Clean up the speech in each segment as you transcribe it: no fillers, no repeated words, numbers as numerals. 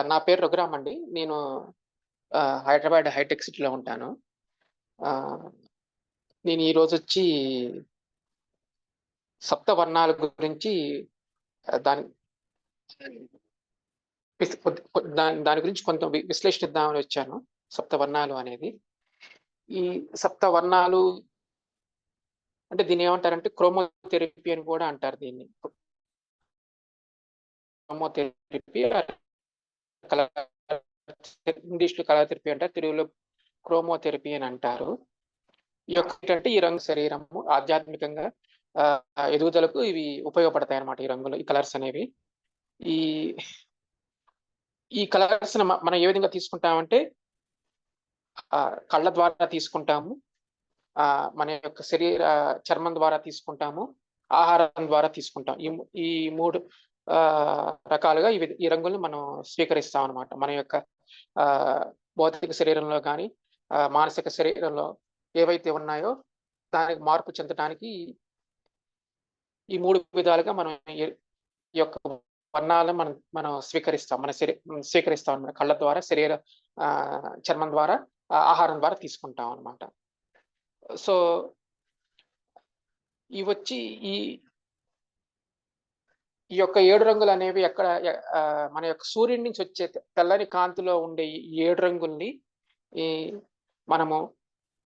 నా పేరు రఘురామ్ అండి. నేను హైదరాబాద్ హైటెక్ సిటీలో ఉంటాను. ఆహ్, నేను ఈరోజొచ్చి సప్తవర్ణాల గురించి దాని విస్ కొద్ కొ దాని దాని గురించి కొంత విశ్లేషిద్దామని వచ్చాను. సప్తవర్ణాలు అనేది. ఈ సప్తవర్ణాలు అంటే దీన్నేమంటారంటే క్రోమోథెరపీ అని కూడా అంటారు దీన్ని. క్రోమోథెరపీ కలర్ ఇంగ్లీష్‌లో కలర్ థెరపీ అంటారు. తెలుగులో క్రోమోథెరపీ అని అంటారు. ఏంటంటే ఈ రంగు శరీరము ఆధ్యాత్మికంగా ఎదుగుదలకు ఇవి ఉపయోగపడతాయన్నమాట. ఈ రంగులు, ఈ కలర్స్ అనేవి. ఈ ఈ కలర్స్‌ని మనం ఏ విధంగా తీసుకుంటామంటే కళ్ళ ద్వారా తీసుకుంటాము. మన యొక్క చర్మం ద్వారా తీసుకుంటాము. ఆహారం ద్వారా తీసుకుంటాం. ఈ 3 రకాలుగా ఈ రంగుల్ని మనం స్వీకరిస్తాం అన్నమాట. మన యొక్క భౌతిక శరీరంలో గాని, మానసిక శరీరంలో ఏవైతే ఉన్నాయో దానికి మార్పు చెందడానికి ఈ 3 విధాలుగా మనం ఈ యొక్క వర్ణాలను మనం స్వీకరిస్తాం. స్వీకరిస్తాం అన్నమాట. కళ్ళ ద్వారా, చర్మం ద్వారా, ఆహారం ద్వారా తీసుకుంటాం అన్నమాట. సో, ఇవొచ్చి ఈ ఈ యొక్క 7 రంగులనేవి మన యొక్క సూర్యుడి నుంచి వచ్చే తెల్లని కాంతిలో ఉండే ఈ 7 రంగుల్ని మనము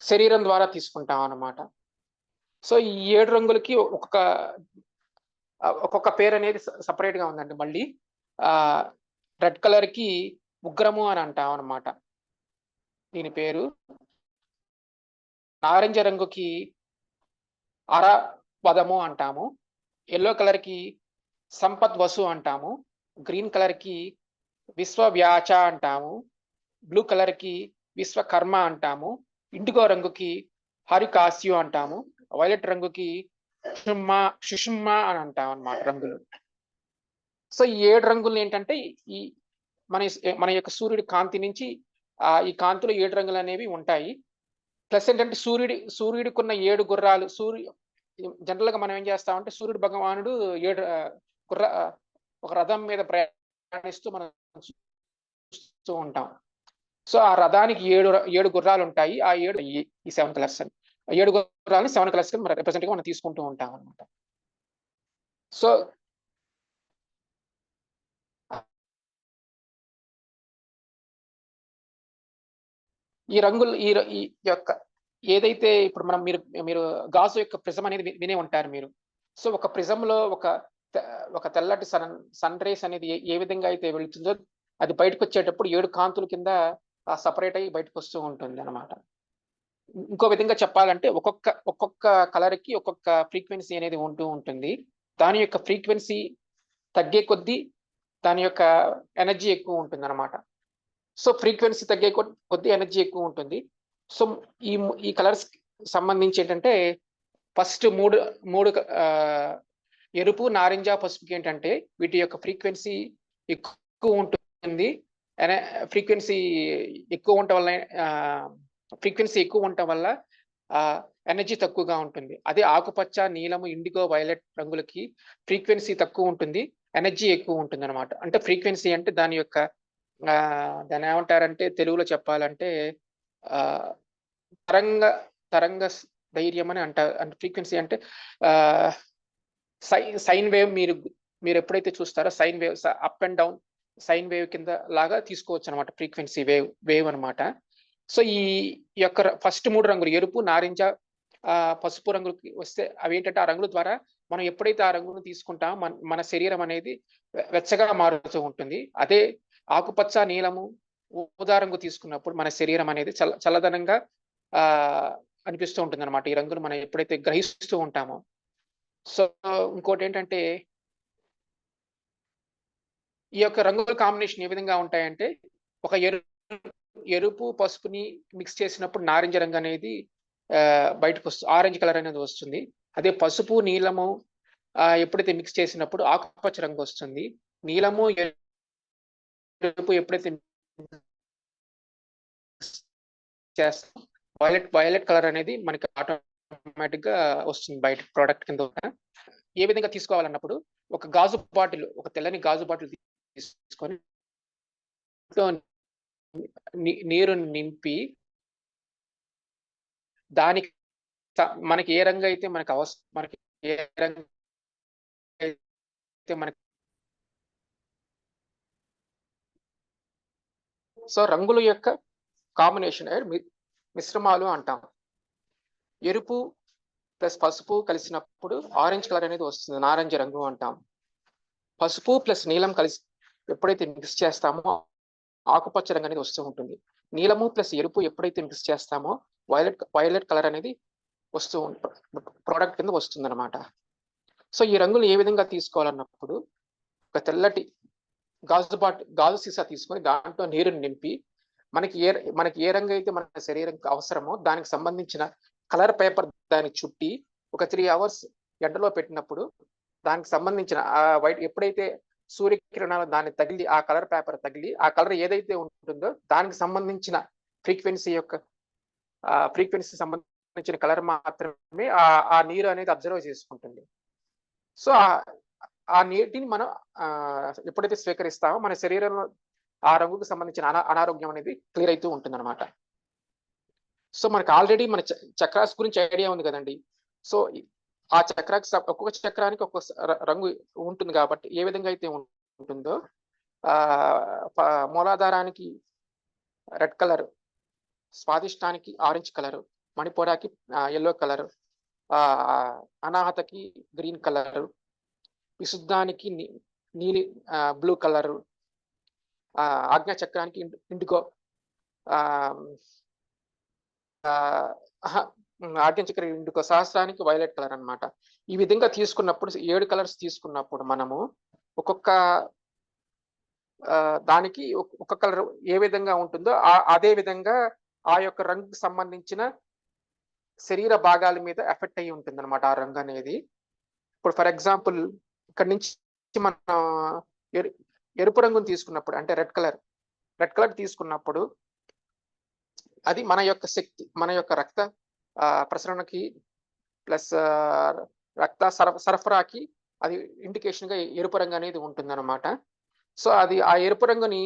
శరీరం ద్వారా తీసుకుంటాం అన్నమాట. సో, ఈ 7 రంగులకి ఒక్కొక్క పేరనేది సెపరేట్‌గా ఉందండి మళ్ళీ. రెడ్ కలర్‌కి ఉగ్రము అని అంటాం అన్నమాట. దీని పేరు. నారింజ రంగుకి అరవదము అంటాము. యెల్లో కలర్‌కి సంపద్వసు అంటాము. గ్రీన్ కలర్‌కి విశ్వవ్యాచ అంటాము. బ్లూ కలర్‌కి విశ్వకర్మ అంటాము. ఇండిగో రంగుకి హరికాస్యు అంటాము. వైలెట్ రంగుకి సుషుమ్మ అని అంటాం అన్నమాట రంగులు. సో, ఈ 7 రంగులు ఏంటంటే ఈ మన యొక్క సూర్యుడి కాంతి నుంచి ఈ కాంతిలో 7 రంగులు అనేవి ఉంటాయి. ప్లస్ ఏంటంటే సూర్యుడికున్న 7 గుర్రాలు జనరల్‌గా మనం ఏం చేస్తామంటే సూర్యుడు భగవానుడు 7 ఒక రథం మీద ప్రయాణిస్తూ మనం చూస్తూ ఉంటాం. సో, ఆ రథానికి 7 గుర్రాలు ఉంటాయి. ఆ 7 ఈ 7 కలర్స్ అని. 7 గుర్రాలని 7 కలర్స్ కింద రిప్రజెంట్‌గా మనం తీసుకుంటూ ఉంటాం అన్నమాట. సో, ఈ రంగులు ఈ యొక్క ఏదైతే ఇప్పుడు మీరు గాజు యొక్క ప్రిజం అనేది వినే ఉంటారు మీరు. సో, ఒక ప్రిజంలో ఒక తెల్లటి సన్ రేస్ అనేది ఏ విధంగా అయితే వెళ్తుందో అది బయటకొచ్చేటప్పుడు 7 కాంతుల కింద సెపరేట్ అయ్యి బయటకొస్తూ ఉంటుందన్నమాట. ఇంకో విధంగా చెప్పాలంటే ఒక్కొక్క కలర్‌కి ఒక్కొక్క ఫ్రీక్వెన్సీ అనేది ఉంటూ ఉంటుంది. దాని యొక్క ఫ్రీక్వెన్సీ తగ్గే కొద్దీ దాని యొక్క ఎనర్జీ ఎక్కువ ఉంటుందన్నమాట. సో, ఫ్రీక్వెన్సీ తగ్గే కొద్దీ ఎనర్జీ ఎక్కువ ఉంటుంది. సో, ఈ కలర్స్ సంబంధించి ఏంటంటే ఫస్ట్ 3 ఎరుపు, నారింజ, పసుపుకి ఏంటంటే వీటి యొక్క ఫ్రీక్వెన్సీ ఎక్కువ ఉంటుంది. ఫ్రీక్వెన్సీ ఎక్కువ ఉండటం వల్ల ఎనర్జీ తక్కువగా ఉంటుంది. అదే ఆకుపచ్చ, నీలము, ఇండిగో, వైలెట్ రంగులకి ఫ్రీక్వెన్సీ తక్కువ ఉంటుంది. ఎనర్జీ ఎక్కువ ఉంటుందన్నమాట. అంటే ఫ్రీక్వెన్సీ అంటే దాన్ని ఏమంటారంటే తెలుగులో చెప్పాలంటే తరంగ ధైర్యం అని అంటారు. అంటే ఫ్రీక్వెన్సీ అంటే సైన్ వేవ్ మీరు ఎప్పుడైతే చూస్తారో sine wave up and down sine wave కింద లాగా తీసుకోవచ్చు అనమాట. ఫ్రీక్వెన్సీ వేవ్ అనమాట. సో, ఈ యొక్క ఫస్ట్ 3 రంగులు ఎరుపు, నారింజ, పసుపు రంగులకి వస్తే అవేంటంటే ఆ రంగుల ద్వారా మనం ఎప్పుడైతే ఆ రంగును తీసుకుంటామో మన శరీరం అనేది వెచ్చగా మారుతూ ఉంటుంది. అదే ఆకుపచ్చ, నీలము, ఊదా రంగు తీసుకున్నప్పుడు మన శరీరం అనేది చల్లదనంగా అనిపిస్తూ ఉంటుందన్నమాట. ఈ రంగులు మనం ఎప్పుడైతే గ్రహిస్తూ ఉంటామో. సో, ఇంకోటేంటంటే ఈ యొక్క రంగుల కాంబినేషన్ ఏ విధంగా ఉంటాయంటే ఒక ఎరుపు, పసుపుని మిక్స్ చేసినప్పుడు నారింజ రంగు అనేది ఆరెంజ్ కలర్ అనేది వస్తుంది. అదే పసుపు, నీలము ఎప్పుడైతే మిక్స్ చేసినప్పుడు ఆకుపచ్చ రంగు వస్తుంది. నీలము, ఎరుపు ఎప్పుడైతే చేస్తాం వైలెట్ కలర్ అనేది మనకి ఆటోమేటిక్‌గా వస్తుంది బయట ప్రొడక్ట్ కింద. ఏ విధంగా తీసుకోవాలన్నప్పుడు ఒక తెల్లని గాజు బాటిల్ తీసుకొని నీరు నింపి దానికి మనకి ఏ రంగు అయితే మనకి ఏ రంగు అయితే మనకి సో రంగుల యొక్క కాంబినేషన్ మిశ్రమాలు అంటాం. ఎరుపు ప్లస్ పసుపు కలిసినప్పుడు ఆరెంజ్ కలర్ అనేది వస్తుంది, నారింజ రంగు అంటాం. పసుపు ప్లస్ నీలం కలిసి ఎప్పుడైతే మిక్స్ చేస్తామో ఆకుపచ్చ రంగు అనేది వస్తూ ఉంటుంది. నీలము ప్లస్ ఎరుపు ఎప్పుడైతే మిక్స్ చేస్తామో వైలెట్ కలర్ అనేది వస్తూ ప్రోడక్ట్ కింద వస్తుంది అనమాట. సో ఈ రంగులు ఏ విధంగా తీసుకోవాలన్నప్పుడు ఒక తెల్లటి గాజు సీసా తీసుకొని దాంట్లో నీరుని నింపి మనకి ఏ రంగు అయితే మన శరీరంకి అవసరమో దానికి సంబంధించిన కలర్ పేపర్ దానికి చుట్టి ఒక 3 hours ఎండలో పెట్టినప్పుడు దానికి సంబంధించిన వైట్ ఎప్పుడైతే సూర్యకిరణాలు దాన్ని తగిలి ఆ కలర్ పేపర్ తగిలి ఆ కలర్ ఏదైతే ఉంటుందో దానికి సంబంధించిన ఫ్రీక్వెన్సీ సంబంధించిన కలర్ మాత్రమే ఆ నీరు అనేది అబ్జర్వ్ చేసుకుంటుంది. సో ఆ నీటిని మనం ఎప్పుడైతే స్వీకరిస్తామో మన శరీరంలో ఆ రంగుకు సంబంధించిన అనారోగ్యం అనేది క్లియర్ అవుతూ ఉంటుంది అనమాట. సో మనకు ఆల్రెడీ మన చక్రాస్ గురించి ఐడియా ఉంది కదండి. సో ఆ ఒక్కొక్క చక్రానికి ఒక్కొక్క రంగు ఉంటుంది కాబట్టి ఏ విధంగా అయితే ఉంటుందో మూలాధారానికి రెడ్ కలర్, స్వాదిష్టానికి ఆరెంజ్ కలర్, మణిపూరాకి ఎల్లో కలర్, అనాహతకి గ్రీన్ కలర్, విశుద్ధానికి నీలి బ్లూ కలర్, ఆజ్ఞా చక్రానికి ఇండిగో, ఆజ్ఞా చక్ర ఇండిగో, సహస్రానికి వైలెట్ కలర్ అన్నమాట. ఈ విధంగా తీసుకున్నప్పుడు 7 కలర్స్ తీసుకున్నప్పుడు మనము ఒక్కొక్క దానికి ఒక్కొక్క కలర్ ఏ విధంగా ఉంటుందో అదే విధంగా ఆ యొక్క రంగుకి సంబంధించిన శరీర భాగాల మీద ఎఫెక్ట్ అయ్యి ఉంటుంది అనమాట ఆ రంగు అనేది. ఇప్పుడు ఫర్ ఎగ్జాంపుల్ ఇక్కడ నుంచి మనం ఎరుపు రంగుని తీసుకున్నప్పుడు అంటే రెడ్ కలర్ తీసుకున్నప్పుడు అది మన యొక్క శక్తి, మన యొక్క రక్త ప్రసరణకి ప్లస్ రక్త సరఫరాకి అది ఇండికేషన్ గా ఎరుపు రంగు అనేది ఉంటుంది అనమాట. సో అది ఆ ఎరుపు రంగుని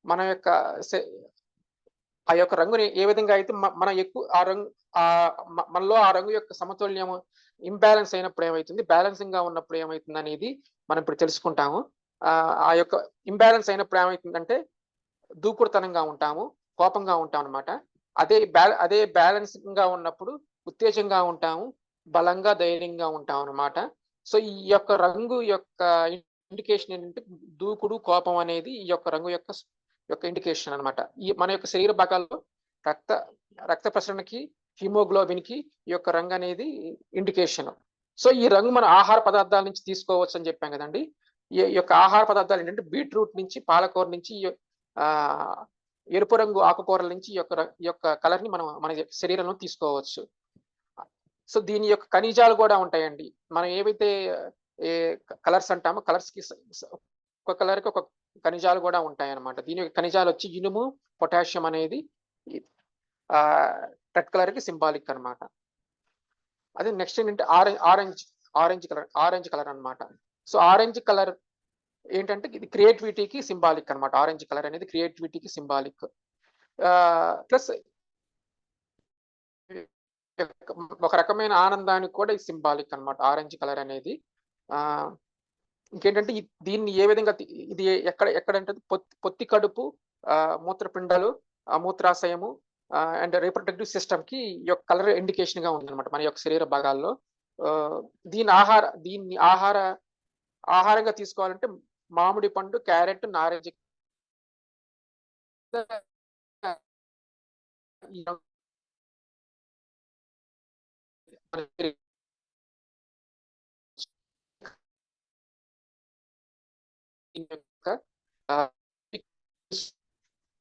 మన యొక్క ఆ యొక్క రంగుని ఏ విధంగా అయితే మనం ఎక్కువ ఆ రంగు మనలో ఆ రంగు యొక్క సమతుల్యం ఇంబ్యాలెన్స్ అయినప్పుడు ఏమవుతుంది, బ్యాలెన్సింగ్ గా ఉన్నప్పుడు ఏమవుతుంది అనేది మనం ఇప్పుడు తెలుసుకుంటాము. ఆ యొక్క ఇంబ్యాలెన్స్ అయినప్పుడు ఏమవుతుందంటే దూకుడుతనంగా ఉంటాము, కోపంగా ఉంటాం అనమాట. అదే బ్యాలెన్సింగ్ గా ఉన్నప్పుడు ఉత్తేజంగా ఉంటాము, బలంగా ధైర్యంగా ఉంటాం అనమాట. సో ఈ యొక్క రంగు యొక్క ఇండికేషన్ ఏంటంటే దూకుడు, కోపం అనేది ఈ యొక్క రంగు యొక్క ఇండికేషన్ అనమాట. ఈ మన యొక్క శరీర భాగాల్లో రక్త ప్రసరణకి, హిమోగ్లోబిన్ కి ఈ యొక్క రంగు అనేది ఇండికేషన్. సో ఈ రంగు మన ఆహార పదార్థాల నుంచి తీసుకోవచ్చు అని చెప్పాం కదండి. ఈ యొక్క ఆహార పదార్థాలు ఏంటంటే బీట్రూట్ నుంచి, పాలకూర నుంచి, ఎరుపు రంగు ఆకుకూరల నుంచి ఈ యొక్క కలర్ ని మనం మన శరీరంలో తీసుకోవచ్చు. సో దీని యొక్క ఖనిజాలు కూడా ఉంటాయండి. మనం ఏవైతే కలర్స్ అంటామో కలర్స్ కి ఒక కలర్ కి ఒక ఖనిజాలు కూడా ఉంటాయి అన్నమాట. దీని యొక్క ఖనిజాలు వచ్చి ఇనుము, పొటాషియం అనేది రెడ్ కలర్ కి సింబాలిక్ అనమాట. అదే నెక్స్ట్ ఏంటంటే ఆరెంజ్ కలర్ అన్నమాట. సో ఆరెంజ్ కలర్ ఏంటంటే ఇది క్రియేటివిటీకి సింబాలిక్ అనమాట. ఆరెంజ్ కలర్ అనేది క్రియేటివిటీకి సింబాలిక్. ప్లస్ ఒక రకమైన ఆనందానికి కూడా ఇది సింబాలిక్ అనమాట ఆరెంజ్ కలర్ అనేది. ఇంకేంటంటే దీన్ని ఏ విధంగా ఇది ఎక్కడంటే పొత్తి కడుపు, మూత్రపిండాలు, మూత్రాశయము అండ్ రీప్రొడక్టివ్ సిస్టమ్ కి ఈ యొక్క కలర్ ఇండికేషన్ గా ఉంది అనమాట మన యొక్క శరీర భాగాల్లో. దీన్ని ఆహారంగా తీసుకోవాలంటే మామిడి పండు, క్యారెట్, నారింజ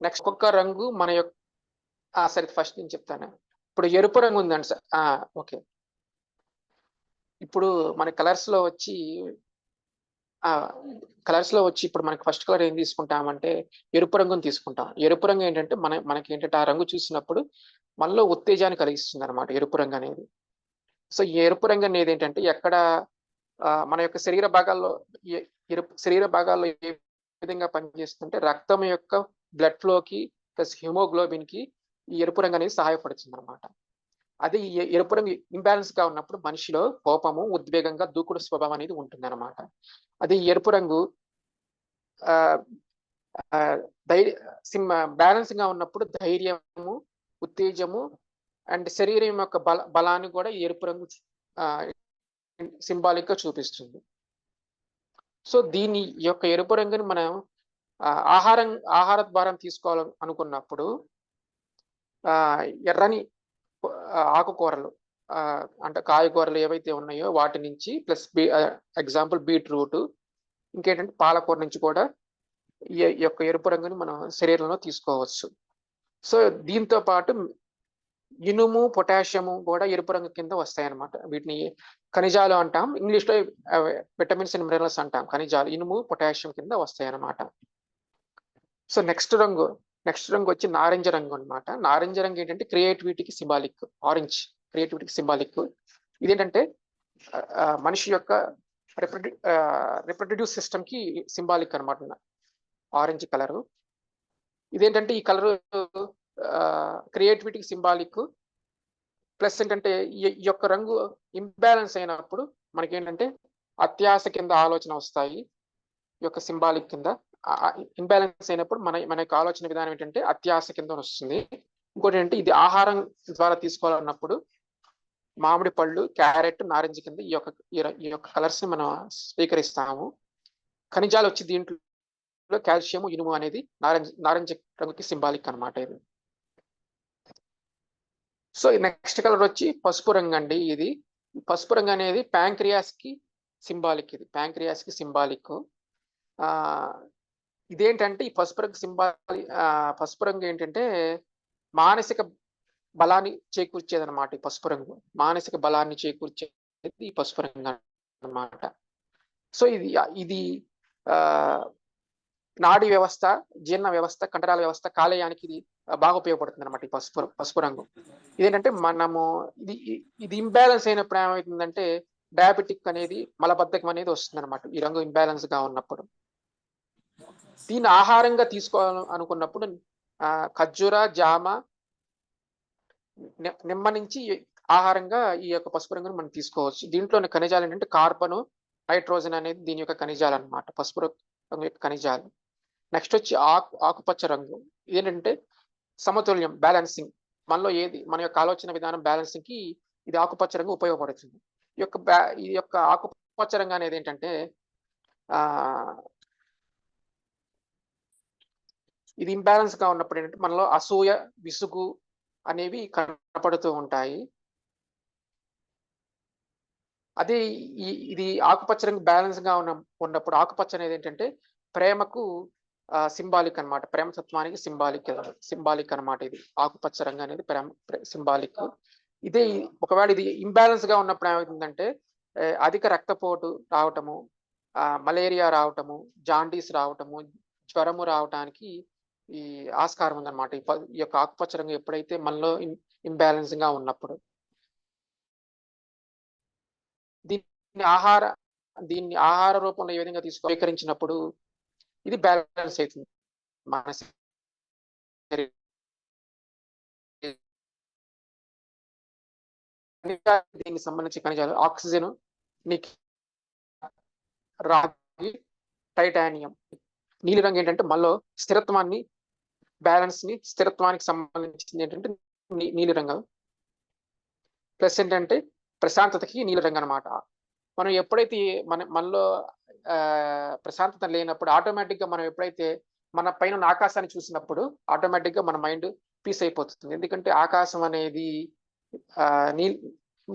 నెక్స్ట్ ఒక్కొక్క రంగు మన యొక్క సరే ఫస్ట్ నేను చెప్తాను. ఇప్పుడు ఎరుపు రంగు ఉందండి సార్. ఓకే, ఇప్పుడు మన కలర్స్ లో వచ్చి ఇప్పుడు మనకి ఫస్ట్ కలర్ ఏం తీసుకుంటామంటే ఎరుపు రంగుని తీసుకుంటాం. ఎరుపు రంగు ఏంటంటే మనకి ఏంటంటే ఆ రంగు చూసినప్పుడు మనలో ఉత్తేజాన్ని కలిగిస్తుంది అనమాట ఎరుపు రంగు అనేది. సో ఈ ఎరుపు రంగు అనేది ఏంటంటే ఎక్కడ మన యొక్క శరీర భాగాల్లో శరీర భాగాల్లో ఏ విధంగా పనిచేస్తుంటే రక్తం యొక్క బ్లడ్ ఫ్లోకి ప్లస్ హిమోగ్లోబిన్ కి ఈ ఎరుపు రంగు అనేది సహాయపడుతుంది అనమాట. అది ఎరుపు రంగు ఇంబ్యాలెన్స్ గా ఉన్నప్పుడు మనిషిలో కోపము, ఉద్వేగంగా దూకుడు స్వభావం అనేది ఉంటుంది అనమాట. అది ఎరుపు రంగు బ్యాలెన్స్ గా ఉన్నప్పుడు ధైర్యము, ఉత్తేజము అండ్ శరీరం యొక్క బలాన్ని కూడా ఈ ఎరుపు రంగు సింబాలిక్ గా చూపిస్తుంది. సో దీని యొక్క ఎరుపు రంగుని మనం ఆహార ద్వారం తీసుకోవాలి అనుకున్నప్పుడు ఎర్రని ఆకుకూరలు అంటే కాయగూరలు ఏవైతే ఉన్నాయో వాటి నుంచి ప్లస్ ఎగ్జాంపుల్ బీట్రూట్, ఇంకేంటంటే పాలకూర నుంచి కూడా ఈ యొక్క ఎరుపు రంగుని మనం శరీరంలో తీసుకోవచ్చు. సో దీంతో పాటు ఇనుము, పొటాషియము కూడా ఎరుపు రంగు కింద వస్తాయి అన్నమాట. వీటిని ఖనిజాలు అంటాం, ఇంగ్లీష్ లో విటమిన్స్ అండ్ మినరల్స్ అంటాం. ఖనిజాలు ఇనుము, పొటాషియం కింద వస్తాయి అన్నమాట. సో నెక్స్ట్ రంగు వచ్చి నారింజ రంగు అన్నమాట. నారింజ రంగు ఏంటంటే క్రియేటివిటీకి సింబాలిక్. ఆరెంజ్ క్రియేటివిటీకి సింబాలిక్. ఇదేంటంటే మనిషి యొక్క రిప్రొడక్టివ్ సిస్టమ్ కి సింబాలిక్ అనమాట ఆరెంజ్ కలరు. ఇదేంటంటే ఈ కలర్ క్రియేటివిటీకి సింబాలిక్. ప్లస్ ఏంటంటే ఈ యొక్క రంగు ఇంబ్యాలెన్స్ అయినప్పుడు మనకేంటంటే అత్యాశ కింద ఆలోచన వస్తాయి. ఈ యొక్క సింబాలిక్ కింద ఇంబ్యాలెన్స్ అయినప్పుడు మన యొక్క ఆలోచన విధానం ఏంటంటే అత్యాశ కింద వస్తుంది. ఇంకోటి ఏంటంటే ఇది ఆహారం ద్వారా తీసుకోవాలన్నప్పుడు మామిడి పళ్ళు, క్యారెట్, నారింజ కింద ఈ యొక్క కలర్స్ ని మనం స్వీకరిస్తాము. ఖనిజాలు వచ్చి దీంట్లో కాల్షియం, ఇనుము అనేది నారింజ రంగుకి సింబాలిక్ అనమాట ఇది. సో నెక్స్ట్ కలర్ వచ్చి పసుపు రంగు అండి. ఇది పసుపు రంగు అనేది ప్యాంక్రియాస్ కి సింబాలిక్. ఇది ప్యాంక్రియాస్ కి సింబాలిక్. ఇదేంటంటే ఈ పసుపు రంగు ఏంటంటే మానసిక బలాన్ని చేకూర్చేది అనమాట. ఈ పసుపు రంగు మానసిక బలాన్ని చేకూర్చేది ఈ పసుపు రంగు అనమాట. సో ఇది నాడీ వ్యవస్థ, జీర్ణ వ్యవస్థ, కండరాల వ్యవస్థ, కాలేయానికి ఇది బాగా ఉపయోగపడుతుంది అనమాట ఈ పసుపు రంగు. ఇదేంటంటే మనము ఇది ఇంబ్యాలెన్స్ అయినప్పుడు ఏమవుతుందంటే డయాబెటిక్ అనేది, మలబద్ధకం అనేది వస్తుంది అనమాట ఈ రంగు ఇంబ్యాలెన్స్ గా ఉన్నప్పుడు. దీన్ని ఆహారంగా తీసుకోవాలి అనుకున్నప్పుడు ఖర్జూర, జామ, నిమ్మ నుంచి ఆహారంగా ఈ యొక్క పసుపు రంగును మనం తీసుకోవచ్చు. దీంట్లోని ఖనిజాలు ఏంటంటే కార్బన్, నైట్రోజన్ అనేది దీని యొక్క ఖనిజాలు అనమాట, పసుపు రంగు యొక్క ఖనిజాలు. నెక్స్ట్ వచ్చి ఆకుపచ్చ రంగు. ఏంటంటే సమతుల్యం, బ్యాలెన్సింగ్. మనలో మన యొక్క ఆలోచన విధానం బ్యాలెన్సింగ్ కి ఇది ఆకుపచ్చ రంగు ఉపయోగపడుతుంది. ఈ యొక్క ఆకుపచ్చ రంగు అనేది ఏంటంటే ఇది ఇంబ్యాలెన్స్ గా ఉన్నప్పుడు ఏంటంటే మనలో అసూయ, విసుగు అనేవి కనపడుతూ ఉంటాయి. అదే ఇది ఆకుపచ్చ రంగు బ్యాలెన్స్ గా ఉన్నప్పుడు ఆకుపచ్చ అనేది ఏంటంటే ప్రేమకు సింబాలిక్ అనమాట. ప్రేమతత్వానికి సింబాలిక్ అనమాట. ఇది ఆకుపచ్చ రంగు అనేది ప్రేమ సింబాలిక్. ఇదే ఒకవేళ ఇది ఇంబ్యాలెన్స్ గా ఉన్నప్పుడు ఏమవుతుందంటే అధిక రక్తపోటు రావటము, మలేరియా రావటము, జాండీస్ రావటము, జ్వరము రావటానికి ఈ ఆస్కారం ఉందన్నమాట ఈ యొక్క ఆకుపచ్చ రంగు ఎప్పుడైతే మనలో ఇంబ్యాలెన్స్ గా ఉన్నప్పుడు. దీన్ని ఆహార రూపంలో ఏ విధంగా స్వీకరించినప్పుడు ఇది బ్యాలెన్స్ అవుతుంది. దీనికి సంబంధించి ఖనిజాలు ఆక్సిజన్, రాగి, టైటానియం. నీలి రంగు ఏంటంటే మనలో స్థిరత్వాన్ని, బ్యాలెన్స్ ని, స్థిరత్వానికి సంబంధించింది ఏంటంటే నీలి రంగు. ప్లస్ ఏంటంటే ప్రశాంతతకి నీలి రంగు అనమాట. మనం ఎప్పుడైతే మనలో ప్రశాంతత లేనప్పుడు ఆటోమేటిక్ గా మనం ఎప్పుడైతే మన పైన ఆకాశాన్ని చూసినప్పుడు ఆటోమేటిక్ గా మన మైండ్ పీస్ అయిపోతుంది. ఎందుకంటే ఆకాశం అనేది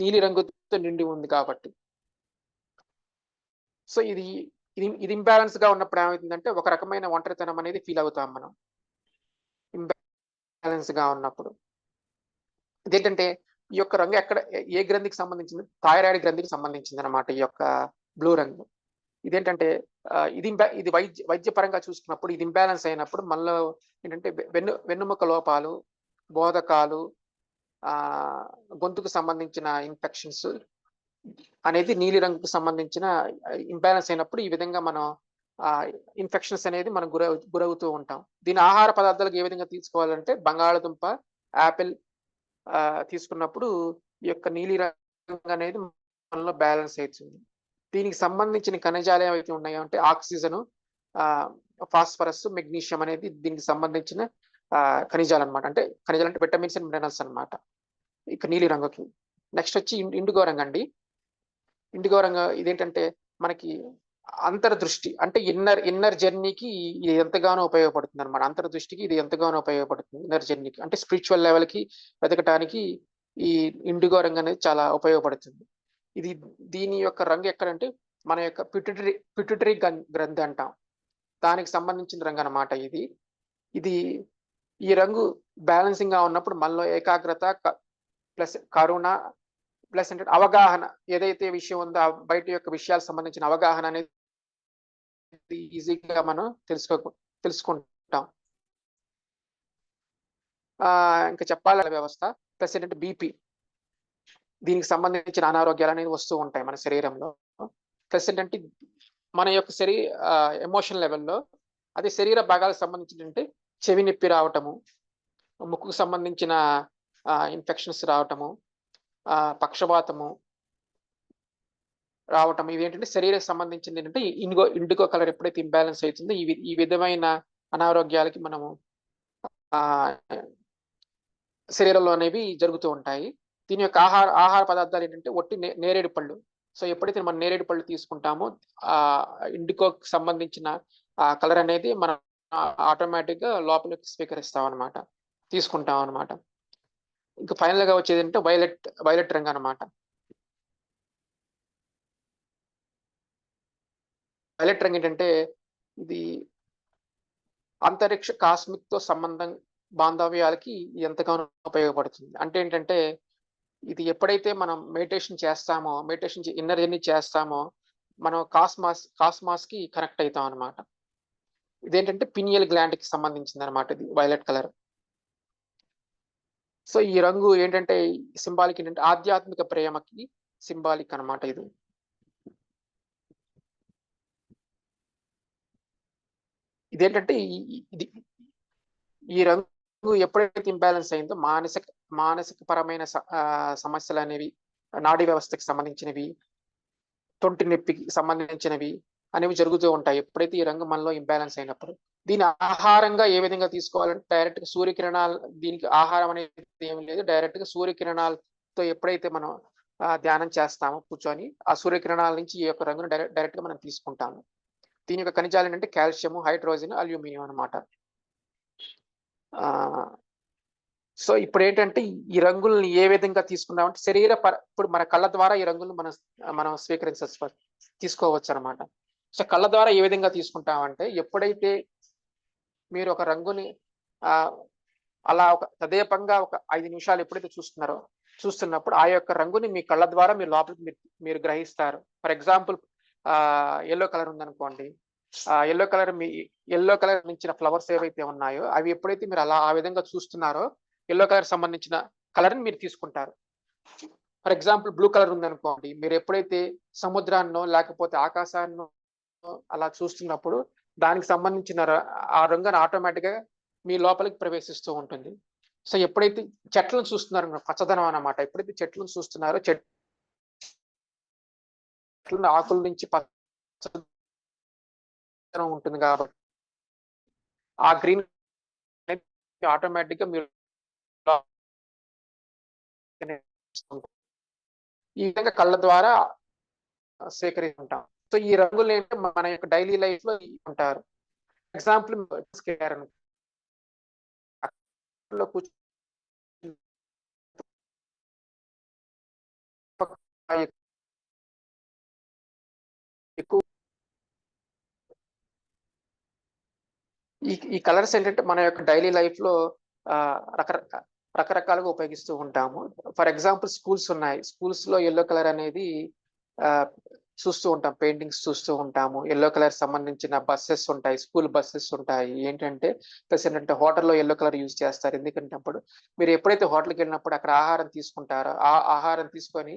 నీలి రంగుతో నిండి ఉంది కాబట్టి. సో ఇది ఇంబ్యాలెన్స్ గా ఉన్నప్పుడు ఏమవుతుందంటే ఒక రకమైన ఒంటరితనం అనేది ఫీల్ అవుతాం మనం ఇంబ్యాలెన్స్ గా ఉన్నప్పుడు. ఇదేంటంటే ఈ యొక్క రంగు ఏ గ్రంథికి సంబంధించింది? థైరాయిడ్ గ్రంథికి సంబంధించింది అనమాట ఈ యొక్క బ్లూ రంగు. ఇదేంటంటే ఇది వైద్యపరంగా చూసుకున్నప్పుడు ఇది ఇంబ్యాలెన్స్ అయినప్పుడు మనలో ఏంటంటే వెన్నుముక లోపాలు, బోధకాలు, గొంతుకు సంబంధించిన ఇన్ఫెక్షన్స్, అనేది నీలి రంగుకు సంబంధించిన ఇంబ్యాలెన్స్ అయినప్పుడు ఈ విధంగా మనం ఇన్ఫెక్షన్స్ అనేది మనం గురవుతూ ఉంటాం. దీని ఆహార పదార్థాలకు ఏ విధంగా తీసుకోవాలంటే బంగాళదుంప, యాపిల్ తీసుకున్నప్పుడు ఈ యొక్క నీలి రంగు అనేది మనలో బ్యాలెన్స్ అవుతుంది. దీనికి సంబంధించిన ఖనిజాలు ఏవైతే ఉన్నాయో అంటే ఆక్సిజన్, ఫాస్ఫరస్, మెగ్నీషియం అనేది దీనికి సంబంధించిన ఖనిజాలు అనమాట. అంటే ఖనిజాలు అంటే విటమిన్స్ అండ్ మినరల్స్ అనమాట ఇక నీలి రంగుకి. నెక్స్ట్ వచ్చి ఇండిగో రంగు అండి. ఇండిగో రంగు ఇదేంటంటే మనకి అంతర్దృష్టి అంటే ఇన్నర్ జర్నీకి ఇది ఎంతగానో ఉపయోగపడుతుంది అనమాట. అంతర్దృష్టికి ఇది ఎంతగానో ఉపయోగపడుతుంది. ఇన్నర్ జర్నీకి అంటే స్పిరిచువల్ లెవెల్కి వెతకటానికి ఈ ఇండిగో రంగు అనేది చాలా ఉపయోగపడుతుంది. దీని యొక్క రంగు ఎక్కడంటే మన యొక్క పిట్యూటరీ గ్రంథి అంటాం. దానికి సంబంధించిన రంగు అన్నమాట ఇది. ఈ రంగు బ్యాలెన్సింగ్ గా ఉన్నప్పుడు మనలో ఏకాగ్రత ప్లస్ కరుణ ప్లస్ అంటే అవగాహన, ఏదైతే విషయం ఉందో బయట యొక్క విషయాలకు సంబంధించిన అవగాహన అనేది ఈజీగా మనం తెలుసుకుంటాం. ఇంకా చెప్పాలి వ్యవస్థ ప్లస్ ఏంటంటే బీపీ, దీనికి సంబంధించిన అనారోగ్యాలు అనేవి వస్తూ ఉంటాయి మన శరీరంలో. ప్లస్ ఏంటంటే మన యొక్క ఎమోషన్ లెవెల్లో అదే శరీర భాగాలకు సంబంధించినటువంటి చెవి నొప్పి రావటము, ముక్కుకు సంబంధించిన ఇన్ఫెక్షన్స్ రావటము, పక్షపాతము రావటం, ఇవి ఏంటంటే శరీరానికి సంబంధించింది ఏంటంటే ఇండిగో కలర్ ఎప్పుడైతే ఇంబ్యాలెన్స్ అవుతుందో ఈ విధమైన అనారోగ్యాలకి మనము శరీరంలో అనేవి జరుగుతూ ఉంటాయి. దీని యొక్క ఆహార పదార్థాలు ఏంటంటే ఒట్టి నేరేడు పళ్ళు. సో ఎప్పుడైతే మనం నేరేడు పళ్ళు తీసుకుంటామో ఇండిగోకి సంబంధించిన కలర్ అనేది మనం ఆటోమేటిక్ గా లోపలికి స్వీకరిస్తాం అనమాట, తీసుకుంటాం అనమాట. ఇంకా ఫైనల్ గా వచ్చేది అంటే వైలెట్ రంగు అనమాట. వైలెట్ రంగు ఏంటంటే ఇది అంతరిక్ష కాస్మిక్ తో బాంధవ్యాలకి ఎంతగానో ఉపయోగపడుతుంది. అంటే ఏంటంటే ఇది ఎప్పుడైతే మనం మెడిటేషన్ చేస్తామో, ఇన్నర్ జర్నీ చేస్తామో మనం కాస్మాస్ కి కనెక్ట్ అవుతాం అనమాట. ఇదేంటంటే పినియల్ గ్లాండ్ కి సంబంధించింది అనమాట ఇది వైలెట్ కలర్. సో ఈ రంగు ఏంటంటే సింబాలిక్ ఏంటంటే ఆధ్యాత్మిక ప్రేమకి సింబాలిక్ అనమాట ఇది. ఇదేంటంటే ఈ రంగు ఎప్పుడైతే ఇంబ్యాలెన్స్ అయిందో మానసిక పరమైన సమస్యలు అనేవి, నాడీ వ్యవస్థకి సంబంధించినవి, తొంటి నొప్పికి సంబంధించినవి అనేవి జరుగుతూ ఉంటాయి ఎప్పుడైతే ఈ రంగు మనలో ఇంబ్యాలెన్స్ అయినప్పుడు. దీని ఆహారంగా ఏ విధంగా తీసుకోవాలంటే డైరెక్ట్ గా సూర్యకిరణాలు, దీనికి ఆహారం అనేది ఏమి లేదు, డైరెక్ట్ గా సూర్యకిరణాలతో ఎప్పుడైతే మనం ధ్యానం చేస్తామో కూర్చొని ఆ సూర్యకిరణాల నుంచి ఈ యొక్క రంగును డైరెక్ట్ గా మనం తీసుకుంటాము. దీని యొక్క ఖనిజాలు ఏంటంటే కాల్షియం, హైడ్రోజన్, అల్యూమినియం అనమాట. సో ఇప్పుడు ఏంటంటే ఈ రంగుల్ని ఏ విధంగా తీసుకున్నామంటే ఇప్పుడు మన కళ్ళ ద్వారా ఈ రంగులను మనం తీసుకోవచ్చు అనమాట. సో కళ్ళ ద్వారా ఏ విధంగా తీసుకుంటామంటే ఎప్పుడైతే మీరు ఒక రంగుని అలా తదేపంగా ఒక 5 నిమిషాలు ఎప్పుడైతే చూస్తున్నప్పుడు ఆ యొక్క రంగుని మీ కళ్ళ ద్వారా మీరు లోపలికి మీరు గ్రహిస్తారు. ఫర్ ఎగ్జాంపుల్ ఎల్లో కలర్ ఉందనుకోండి, ఎల్లో కలర్ నుంచి ఫ్లవర్స్ ఏవైతే ఉన్నాయో అవి ఎప్పుడైతే మీరు ఆ విధంగా చూస్తున్నారో ఎల్లో కలర్ సంబంధించిన కలర్ని మీరు తీసుకుంటారు. ఫర్ ఎగ్జాంపుల్ బ్లూ కలర్ ఉందనుకోండి, మీరు ఎప్పుడైతే సముద్రాన్నో లేకపోతే ఆకాశాన్నో అలా చూస్తున్నప్పుడు దానికి సంబంధించిన ఆ రంగుని ఆటోమేటిక్ గా మీ లోపలికి ప్రవేశిస్తూ ఉంటుంది. సో ఎప్పుడైతే చెట్లను చూస్తున్నారు, పచ్చదనం అన్నమాట, ఎప్పుడైతే చెట్లను చూస్తున్నారో చెట్లను ఆకుల నుంచి పచ్చదనం ఉంటుంది కాబట్టి ఆ గ్రీన్ ఆటోమేటిక్ గా మీరు ఈ విధంగా కళ్ళ ద్వారా స్వీకరిస్తుంటాం. సో ఈ రంగులు ఏంటంటే మన యొక్క డైలీ లైఫ్ లో ఉంటారు. ఎగ్జాంపుల్ ఈ కలర్స్ ఏంటంటే మన యొక్క డైలీ లైఫ్ లో రకరకాలుగా ఉపయోగిస్తూ ఉంటాము. ఫర్ ఎగ్జాంపుల్ స్కూల్స్ లో ఎల్లో కలర్ అనేది చూస్తూ ఉంటాం, పెయింటింగ్స్ చూస్తూ ఉంటాము. ఎల్లో కలర్ సంబంధించిన బస్సెస్ ఉంటాయి, స్కూల్ బస్సెస్ ఉంటాయి. ఏంటంటే ప్లస్ ఏంటంటే హోటల్లో ఎల్లో కలర్ యూజ్ చేస్తారు. ఎందుకంటే అప్పుడు మీరు ఎప్పుడైతే హోటల్కి వెళ్ళినప్పుడు అక్కడ ఆహారం తీసుకుంటారో ఆ ఆహారం తీసుకొని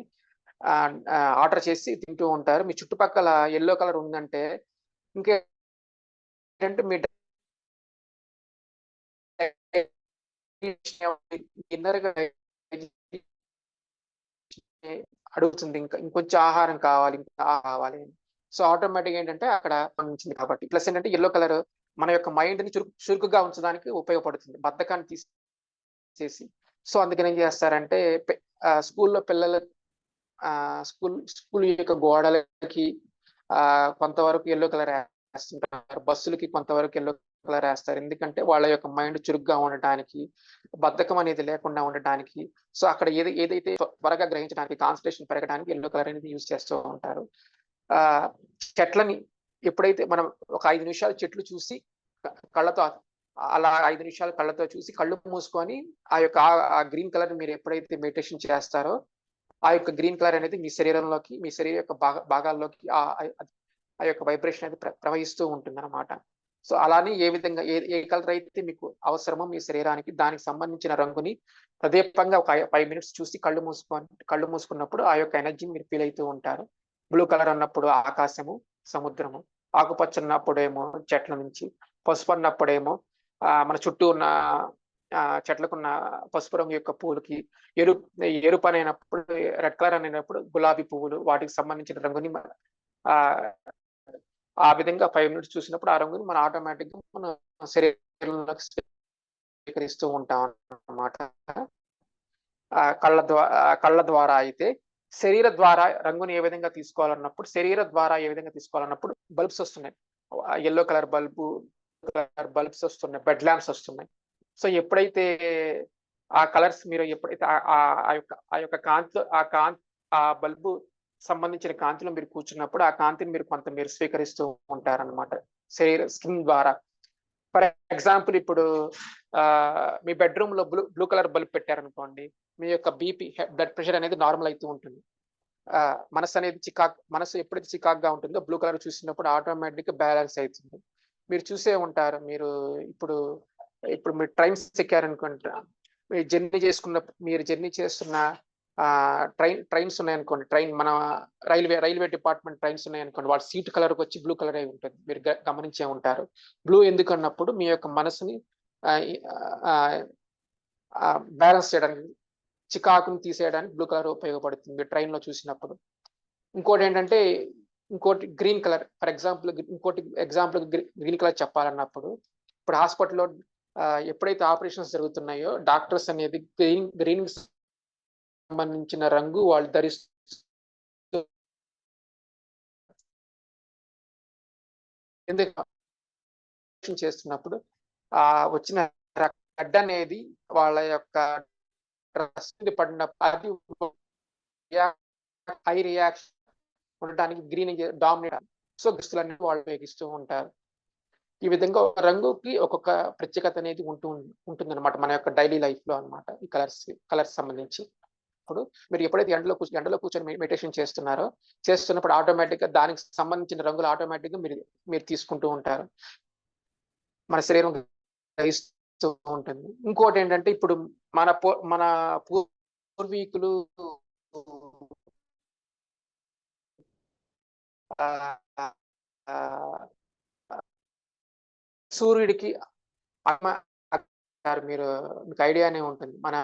ఆర్డర్ చేసి తింటూ ఉంటారు. మీ చుట్టుపక్కల యెల్లో కలర్ ఉందంటే ఇంకేంటంటే మీ ఇన్నర్‌గా అడుగుతుంది. ఇంకొంచెం ఆహారం కావాలి, ఇంకా కావాలి అని. సో, ఆటోమేటిక్‌గా ఏంటంటే అక్కడ ఉంచింది కాబట్టి. ప్లస్ ఏంటంటే యెల్లో కలర్ మన యొక్క మైండ్‌ని చురుకుగా ఉంచడానికి ఉపయోగపడుతుంది. బద్ధకాన్ని తీసేసి. సో, అందుకని ఏం చేస్తారంటే స్కూల్‌లో పిల్లలు స్కూల్ యొక్క గోడలకి కొంతవరకు యెల్లో కలర్ ఏస్తుంటారు. బస్సులకి కొంతవరకు యెల్లో కలర్ ఏస్తారు. ఎందుకంటే వాళ్ళ యొక్క మైండ్ చురుగ్గా ఉండటానికి, బద్ధకం అనేది లేకుండా ఉండటానికి. సో, అక్కడ ఏదైతే త్వరగా గ్రహించడానికి కాన్సంట్రేషన్ పెరగడానికి యెల్లో కలర్ అనేది యూజ్ చేస్తూ ఉంటారు. ఆహ్, చెట్లని ఎప్పుడైతే మనం ఒక 5 నిమిషాలు చెట్లు చూసి కళ్ళతో అలా 5 నిమిషాలు కళ్ళతో చూసి కళ్ళు మూసుకొని ఆ గ్రీన్ కలర్‌ని మీరు ఎప్పుడైతే మెడిటేషన్ చేస్తారో ఆ యొక్క గ్రీన్ కలర్ అనేది మీ శరీరంలోకి, మీ శరీరం యొక్క భాగాల్లోకి ఆ యొక్క వైబ్రేషన్ అనేది ప్రవహిస్తూ ఉంటుందన్నమాట. సో, అలానే ఏ విధంగా ఏ కలర్ అయితే మీకు అవసరమో మీ శరీరానికి దానికి సంబంధించిన రంగుని ప్రదీపంగా ఒక 5 మినిట్స్ చూసి కళ్ళు మూసుకున్నప్పుడు ఆ యొక్క ఎనర్జీని మీరు ఫీల్ అయితూ ఉంటారు. బ్లూ కలర్ అన్నప్పుడు ఆకాశము, సముద్రము, ఆకుపచ్చ అన్నప్పుడేమో చెట్ల నుంచి, పసుపు అన్నప్పుడేమో మన చుట్టూ ఉన్న చెట్లకున్న పసుపు రంగు యొక్క పూలకి, ఎరుపనైనప్పుడు రెడ్ కలర్ అనేటప్పుడు గులాబీ పువ్వులు వాటికి సంబంధించిన రంగుని ఆహ్, ఆ విధంగా 5 మినిట్స్ చూసినప్పుడు ఆ రంగుని మనం ఆటోమేటిక్‌గా మన శరీరంలోకి స్వీకరిస్తూ ఉంటాం అన్నమాట. కళ్ళ ద్వారా అయితే శరీర ద్వారా రంగుని ఏ విధంగా తీసుకోవాలన్నప్పుడు, శరీర ద్వారా ఏ విధంగా తీసుకోవాలన్నప్పుడు బల్బ్స్ ఒస్తున్నాయి. యెల్లో కలర్ బల్బ్స్ ఒస్తున్నాయి. బెడ్ ల్యాంప్స్ ఒస్తున్నాయి. సో, ఎప్పుడైతే ఆ కలర్స్ మీరు ఎప్పుడైతే ఆ యొక్క కాంతిలో ఆ బల్బు సంబంధించిన కాంతిలో మీరు కూర్చున్నప్పుడు, ఆ కాంతిని మీరు స్వీకరిస్తూ ఉంటారనమాట. స్కిన్ ద్వారా. ఫర్ ఎగ్జాంపుల్ ఇప్పుడు మీ బెడ్‌రూమ్‌లో బ్లూ కలర్ బల్బ్ పెట్టారనుకోండి. మీ యొక్క బ్లడ్ ప్రెషర్ అనేది నార్మల్ అయితూ ఉంటుంది. మనసు ఎప్పుడైతే చికాకుగా ఉంటుందో బ్లూ కలర్ చూసినప్పుడు ఆటోమేటిక్‌గా బ్యాలెన్స్ అయితుంది. మీరు చూసే ఉంటారు. ఇప్పుడు మీరు ట్రైన్స్ ఎక్కారనుకుంటా. మీరు జర్నీ చేస్తున్న ట్రైన్స్ ఉన్నాయనుకోండి. మన రైల్వే డిపార్ట్‌మెంట్ ట్రైన్స్ ఉన్నాయనుకోండి. వాటి సీట్ కలర్‌కొచ్చి బ్లూ కలర్ అయి ఉంటుంది. మీరు గమనించే ఉంటారు. బ్లూ ఎందుకన్నప్పుడు మీ యొక్క మనసుని ఆహ్, ఈ ఆహ్, బ్యాలెన్స్ చేయడానికి, చికాకుని తీసేయడానికి బ్లూ కలర్ ఉపయోగపడుతుంది. మీరు ట్రైన్‌లో చూసినప్పుడు. ఇంకోటేంటంటే, గ్రీన్ కలర్. ఫర్ ఎగ్జాంపుల్ ఇంకోటి ఎగ్జాంపుల్ గ్రీన్ కలర్ చెప్పాలన్నప్పుడు, ఇప్పుడు హాస్పిటల్‌లో ఎప్పుడైతే ఆపరేషన్స్ జరుగుతున్నాయో, డాక్టర్స్ అనేది గ్రీన్‌కి సంబంధించిన రంగు వాళ్ళు ధరిస్తూ ఎందుకు ఆపరేషన్ చేస్తున్నప్పుడు వచ్చిన బ్లడ్ అనేది వాళ్ళ యొక్క డ్రెస్ మీద పడినప్పుడు అది హై రియాక్షన్ ఉండటానికి గ్రీన్ డామినేట్. సో, దుస్తులన్నీ వాళ్ళు ఉపయోగిస్తూ ఉంటారు. ఈ విధంగా ఒక రంగుకి ఒక్కొక్క ప్రత్యేకత అనేది ఉంటుందన్నమాట. మన యొక్క డైలీ లైఫ్‌లో అన్నమాట. ఈ కలర్స్ సంబంధించి. ఇప్పుడు మీరు ఎప్పుడైతే ఎండలో కూర్చొని మెడిటేషన్ చేస్తున్నప్పుడు ఆటోమేటిక్‌గా దానికి సంబంధించిన రంగులు ఆటోమేటిక్‌గా మీరు తీసుకుంటూ ఉంటారు. మన శరీరం గ్రహిస్తూ ఉంటుంది. ఇంకోటేంటంటే ఇప్పుడు మన పూర్వీకులు ఆహ్, ఆహ్, సూర్యుడికి అమ్మ అంటారు. మీకు ఐడియానే ఉంటుంది. మన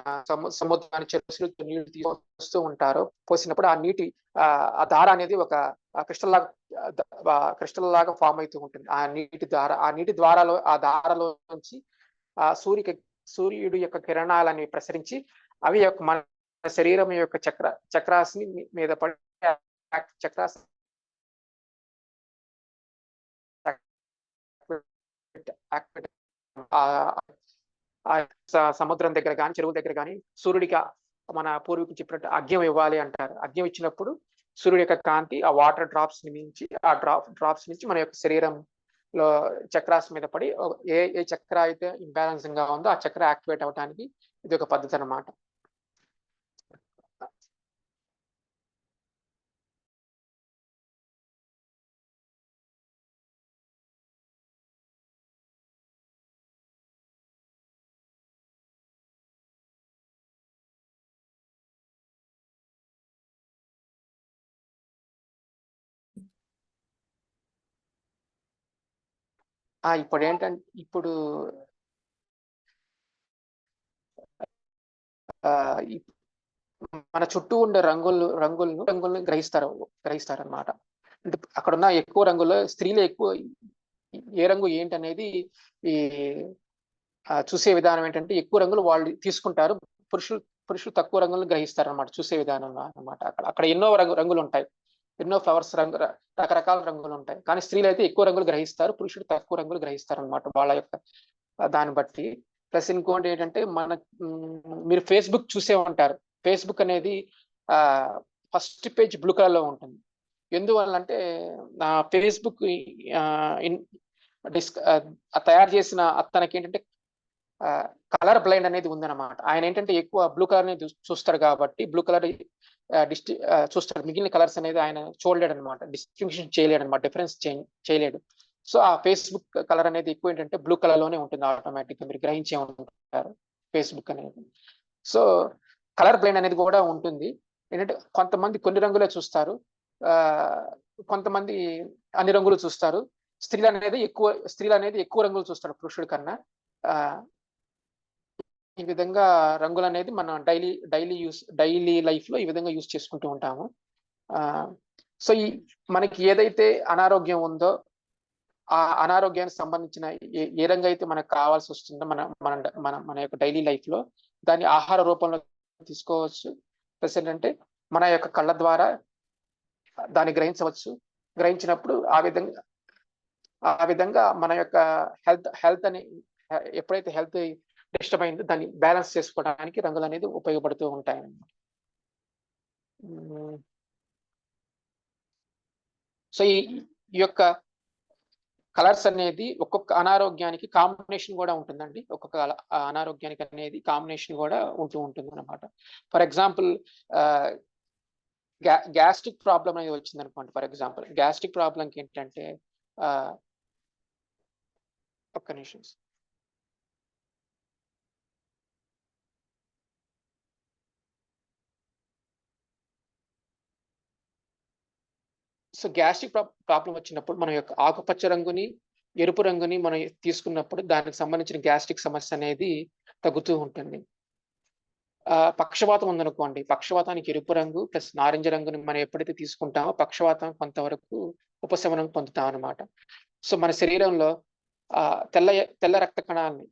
సముద్రానికి చెరువులో నీళ్లు తీసుకొస్తూ ఉంటారు. పోసినప్పుడు ఆ నీటి ఆ దార అనేది ఒక క్రిస్టల్ లాగా క్రిస్టల్ లాగా ఫార్మ్ అయితూ ఉంటుంది. ఆ నీటి ద్వారాలో ఆ దారలో నుంచి ఆహ్, సూర్యుకి సూర్యుడి యొక్క కిరణాలని ప్రసరించి అవి మన శరీరం యొక్క చక్రాస్‌ని మీద పడి చక్రాస్ యాక్టివేట్ ఆహ్, ఆ సముద్రం దగ్గర గాని, చెరువుల దగ్గర గాని సూర్యుడికి మన పూర్వీకులు చెప్పినట్టు అర్ఘ్యం ఇవ్వాలి అంటారు. అర్ఘ్యం ఇచ్చినప్పుడు సూర్యుడి యొక్క కాంతి ఆ వాటర్ డ్రాప్స్ నుంచి డ్రాప్స్ నుంచి మన యొక్క శరీరంలో చక్రాస్ మీద పడి ఏ చక్ర అయితే ఇంబాలెన్సింగ్‌గా ఉందో ఆ చక్ర యాక్టివేట్ అవ్వటానికి ఇది ఒక పద్ధతనమాట. ఇప్పుడు ఏంటంటే ఇప్పుడు మన చుట్టూ ఉండే రంగులను గ్రహిస్తారనమాట. అంటే అక్కడ ఉన్న ఎక్కువ రంగుల్లో స్త్రీలు ఎక్కువ ఏ రంగు ఏంటి అనేది ఈ చూసే విధానం ఏంటంటే ఎక్కువ రంగులు వాళ్ళు తీసుకుంటారు. పురుషులు పురుషులు తక్కువ రంగులను గ్రహిస్తారనమాట చూసే విధానంలో అనమాట. అక్కడ అక్కడ ఎన్నో రంగులు ఉంటాయి. ఎన్నో ఫ్లవర్స్ రకరకాల రంగులు ఉంటాయి. కానీ స్త్రీలు అయితే ఎక్కువ రంగులు గ్రహిస్తారు. పురుషులు తక్కువ రంగులు గ్రహిస్తారనమాట వాళ్ళ యొక్క దాన్ని బట్టి. ప్లస్ ఇంకోటి ఏంటంటే మీరు ఫేస్బుక్ చూసే ఉంటారు. ఫేస్బుక్ అనేది ఫస్ట్ పేజ్ బ్లూ కలర్ లో ఉంటుంది. ఎందువల్లంటే ఫేస్బుక్ తయారు చేసిన అతనికి ఏంటంటే కలర్ బ్లైండ్ అనేది ఉందన్నమాట. ఆయన ఏంటంటే ఎక్కువ బ్లూ కలర్ ని చూస్తాడు కాబట్టి బ్లూ కలర్ చూస్తాడు. మిగిలిన కలర్స్ అనేది ఆయన చూడలేడు అనమాట. డిస్టింక్షన్ చేయలేడు అనమాట. డిఫరెన్స్ చేయలేడు. సో ఆ ఫేస్బుక్ కలర్ అనేది ఎక్కువ ఏంటంటే బ్లూ కలర్ లోనే ఉంటుంది. ఆటోమేటిక్ గా మీరు గ్రహించే ఉంటారు ఫేస్బుక్ అనేది. సో కలర్ బ్లైండ్ అనేది కూడా ఉంటుంది. ఏంటంటే కొంతమంది కొన్ని రంగులే చూస్తారు, కొంతమంది అన్ని రంగులు చూస్తారు. స్త్రీలు అనేది ఎక్కువ రంగులు చూస్తారు పురుషుడి కన్నా. ఈ విధంగా రంగులు అనేది మన డైలీ లైఫ్ లో ఈ విధంగా యూస్ చేసుకుంటూ ఉంటాము. సో మనకి ఏదైతే అనారోగ్యం ఉందో ఆ అనారోగ్యానికి సంబంధించిన ఏ రంగు అయితే మనకు కావాల్సి వస్తుందో మన మన మన మన యొక్క డైలీ లైఫ్ లో దాన్ని ఆహార రూపంలో తీసుకోవచ్చు. ప్లస్ ఏంటంటే మన యొక్క కళ్ళ ద్వారా దాన్ని గ్రహించినప్పుడు ఆ విధంగా మన యొక్క హెల్త్ అని ఎప్పుడైతే హెల్త్ డిస్టర్బ్ అయిందో దాన్ని బ్యాలెన్స్ చేసుకోవడానికి రంగులు అనేది ఉపయోగపడుతూ ఉంటాయి. సో ఈ యొక్క కలర్స్ అనేది ఒక్కొక్క అనారోగ్యానికి కాంబినేషన్ కూడా ఉంటుందండి. ఒక్కొక్క అనారోగ్యానికి అనేది కాంబినేషన్ కూడా ఉంటుంది అనమాట. ఫర్ ఎగ్జాంపుల్ గ్యాస్ట్రిక్ ప్రాబ్లం అనేది వచ్చింది అనుకోండి. ఫర్ ఎగ్జాంపుల్ గ్యాస్ట్రిక్ ప్రాబ్లంకి ఏంటంటే ఒక్క నిమిషం. సో గ్యాస్ట్రిక్ ప్రాబ్లం వచ్చినప్పుడు మన యొక్క ఆకుపచ్చ రంగుని, ఎరుపు రంగుని మనం తీసుకున్నప్పుడు దానికి సంబంధించిన గ్యాస్ట్రిక్ సమస్య అనేది తగ్గుతూ ఉంటుంది. పక్షవాతం ఉందనుకోండి, పక్షవాతానికి ఎరుపు రంగు ప్లస్ నారింజ రంగుని మనం ఎప్పుడైతే తీసుకుంటామో పక్షవాతం కొంతవరకు ఉపశమనం పొందుతాం అనమాట. సో మన శరీరంలో తెల్ల రక్త కణాలని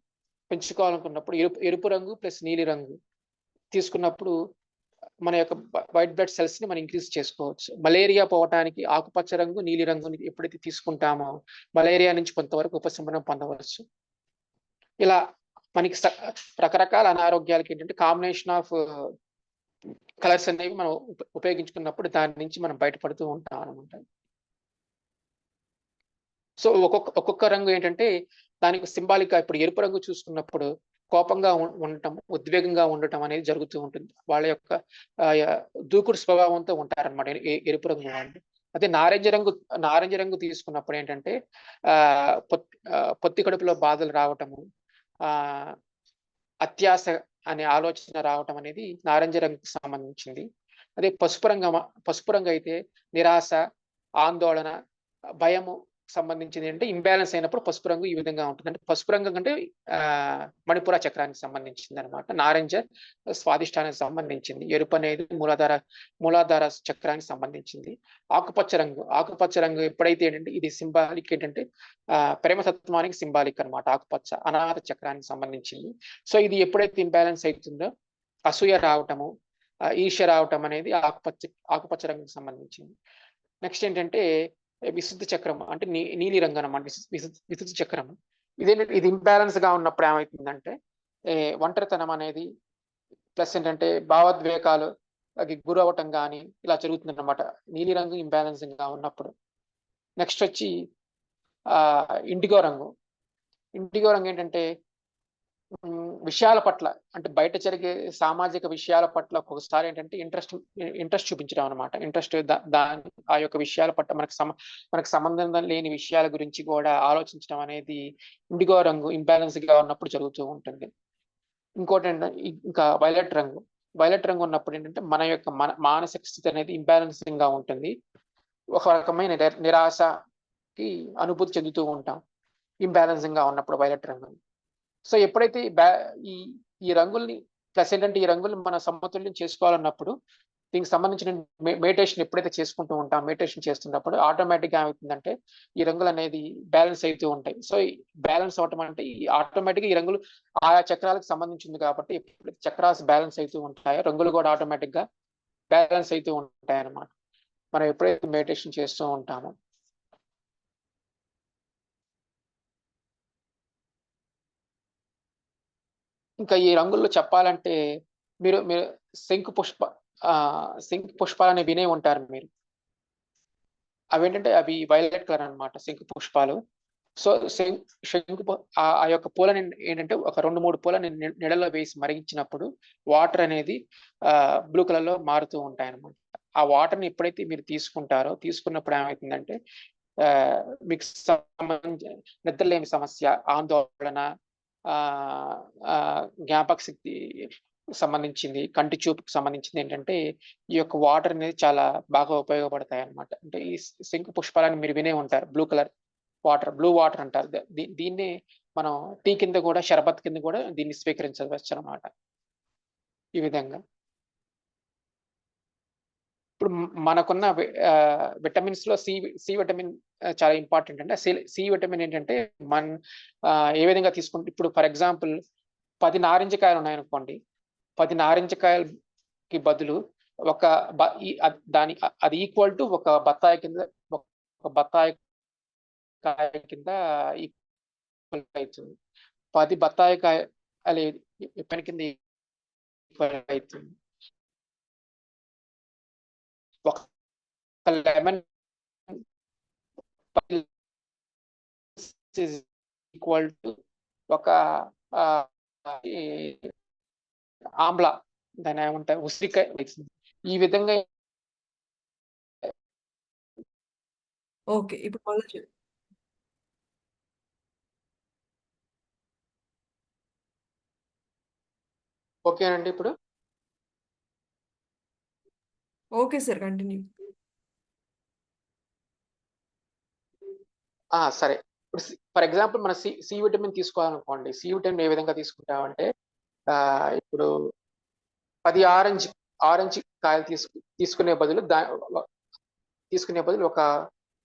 పెంచుకోవాలనుకున్నప్పుడు ఎరుపు రంగు ప్లస్ నీలి రంగు తీసుకున్నప్పుడు మన యొక్క వైట్ బ్లడ్ సెల్స్ ని మనం ఇంక్రీజ్ చేసుకోవచ్చు. మలేరియా పోవటానికి ఆకుపచ్చ రంగు, నీలి రంగుని ఎప్పుడైతే తీసుకుంటామో మలేరియా నుంచి కొంతవరకు ఉపశమనం పొందవచ్చు. ఇలా మనకి రకరకాల అనారోగ్యాలకి ఏంటంటే కాంబినేషన్ ఆఫ్ కలర్స్ అనేవి మనం ఉపయోగించుకున్నప్పుడు దాని నుంచి మనం బయటపడుతూ ఉంటాం అనమాట. సో ఒక్కొక్క రంగు ఏంటంటే దానికి సింబాలిక్ గా ఇప్పుడు ఎరుపు రంగు చూసుకున్నప్పుడు కోపంగా ఉండటం, ఉద్వేగంగా ఉండటం అనేది జరుగుతూ ఉంటుంది. వాళ్ళ యొక్క దూకుడు స్వభావంతో ఉంటారనమాట ఎరుపు రంగు వాళ్ళు. అదే నారింజ రంగు తీసుకున్నప్పుడు ఏంటంటే పొత్తి కడుపులో బాధలు రావటము, అత్యాశ అనే ఆలోచన రావటం అనేది నారింజ రంగుకి సంబంధించింది. అదే పసుపు రంగు అయితే నిరాశ, ఆందోళన, భయము సంబంధించింది. అంటే ఇంబ్యాలెన్స్ అయినప్పుడు పసుపు రంగు ఈ విధంగా ఉంటుంది. అంటే పసుపు రంగు అంటే మణిపుర చక్రానికి సంబంధించింది అనమాట. నారింజ స్వాదిష్టానికి సంబంధించింది. ఎరుపు అనేది మూలాధార చక్రానికి సంబంధించింది. ఆకుపచ్చ రంగు ఎప్పుడైతే ఏంటంటే ఇది సింబాలిక్ ఏంటంటే ప్రేమతత్వానికి సింబాలిక్ అనమాట. ఆకుపచ్చ అనాథ చక్రానికి సంబంధించింది. సో ఇది ఎప్పుడైతే ఇంబ్యాలెన్స్ అవుతుందో అసూయ రావటము, ఈర్ష్య రావటం అనేది ఆకుపచ్చ రంగుకి సంబంధించింది. నెక్స్ట్ ఏంటంటే విశుద్ధ చక్రం అంటే నీలి రంగు అనమాట. విశుద్ధ చక్రం ఇది ఇంబ్యాలెన్స్ గా ఉన్నప్పుడు ఏమవుతుందంటే ఒంటరితనం అనేది ప్లస్ ఏంటంటే భావోద్వేగాలు గురవటం కానీ ఇలా జరుగుతుంది అనమాట నీలి రంగు ఇంబ్యాలెన్సింగ్ గా ఉన్నప్పుడు. నెక్స్ట్ వచ్చి ఇండిగో రంగు ఏంటంటే విషయాల పట్ల అంటే బయట జరిగే సామాజిక విషయాల పట్ల ఒక్కొక్కసారి ఏంటంటే ఇంట్రెస్ట్ చూపించడం అనమాట. ఇంట్రెస్ట్ ఆ యొక్క విషయాల పట్ల మనకు సంబంధం లేని విషయాల గురించి కూడా ఆలోచించడం అనేది ఇండిగో రంగు ఇంబ్యాలెన్స్ గా ఉన్నప్పుడు జరుగుతూ ఉంటుంది. ఇంకోటి ఏంటంటే ఇంకా వైలెట్ రంగు ఉన్నప్పుడు ఏంటంటే మన యొక్క మానసిక స్థితి అనేది ఇంబ్యాలెన్సింగ్ గా ఉంటుంది. ఒక రకమైన నిరాశకి అనుభూతి చెందుతూ ఉంటాం. ఇంబ్యాలెన్సింగ్ గా ఉన్నప్పుడు వైలెట్ రంగు. సో ఎప్పుడైతే ఈ ఈ రంగుల్ని ప్లస్ ఏంటంటే ఈ రంగుల్ని మనం సమతుల్యం చేసుకోవాలన్నప్పుడు దీనికి సంబంధించిన మెడిటేషన్ ఎప్పుడైతే చేసుకుంటూ ఉంటాం, మెడిటేషన్ చేస్తున్నప్పుడు ఆటోమేటిక్ గా ఏమవుతుందంటే ఈ రంగులు అనేది బ్యాలెన్స్ అవుతూ ఉంటాయి. సో బ్యాలెన్స్ అవటం అంటే ఈ ఆటోమేటిక్ గా ఈ రంగులు ఆయా చక్రాలకు సంబంధించింది కాబట్టి ఎప్పుడైతే చక్రాస్ బ్యాలెన్స్ అవుతూ ఉంటాయో రంగులు కూడా ఆటోమేటిక్ గా బ్యాలెన్స్ అవుతూ ఉంటాయి అన్నమాట, మనం ఎప్పుడైతే మెడిటేషన్ చేస్తూ ఉంటామో. ఇంకా ఈ రంగుల్లో చెప్పాలంటే మీరు మీరు శంకు పుష్ప శంకు పుష్పాలని వినే ఉంటారు మీరు. అవేంటంటే అవి వైలెట్ కలర్ అన్నమాట శంకు పుష్పాలు. సో ఆ యొక్క పూలని ఏంటంటే ఒక 2, 3 పూలని నీడలో వేసి మరిగించినప్పుడు వాటర్ అనేది బ్లూ కలర్ లో మారుతూ ఉంటాయన్నమాట. ఆ వాటర్ ని ఎప్పుడైతే మీరు తీసుకుంటారో తీసుకున్నప్పుడు ఏమవుతుందంటే మీకు నిద్రలేమి సమస్య, ఆందోళన, జ్ఞాపక శక్తి సంబంధించింది, కంటి చూపుకు సంబంధించింది ఏంటంటే ఈ యొక్క వాటర్ అనేది చాలా బాగా ఉపయోగపడతాయి అన్నమాట. అంటే ఈ శంకు పుష్పాలని మీరు వినే ఉంటారు, blue colour water, blue water అంటారు. దీన్ని మనం టీ కింద కూడా, షర్బత్ కింద కూడా దీన్ని స్వీకరించవచ్చు అన్నమాట ఈ విధంగా. ఇప్పుడు మనకున్న విటమిన్స్ లో సి విటమిన్ చాలా ఇంపార్టెంట్ అండి. సి విటమిన్ ఏంటంటే ఏ విధంగా తీసుకుంటే, ఇప్పుడు ఫర్ ఎగ్జాంపుల్ 10 నారింజ కాయలు ఉన్నాయనుకోండి, 10 నారింజ కాయలకి బదులు ఒక అది ఈక్వల్ టు ఒక బత్తాయి కింద, ఒక బత్తాయి కాయ కింద ఈక్వల్ అవుతుంది. 10 బత్తాయి కాయలు పని కింద ఈక్వల్ అవుతుంది. ఒక లెమన్ ఈక్వల్ టు ఒక ఆమ్లా, దాని ఏమంటారు, ఉసిరికాయ. ఈ విధంగా ఓకే. ఇప్పుడు మళ్ళీ ఓకేనండి ఇప్పుడు? Okay sir, continue. సరే. ఇప్పుడు ఫర్ ఎగ్జాంపుల్ మన సి విటమిన్ తీసుకోవాలనుకోండి. సి విటమిన్ ఏ విధంగా తీసుకుంటామంటే ఇప్పుడు 10 ఆరెంజ్ కాయలు తీసుకునే బదులు ఒక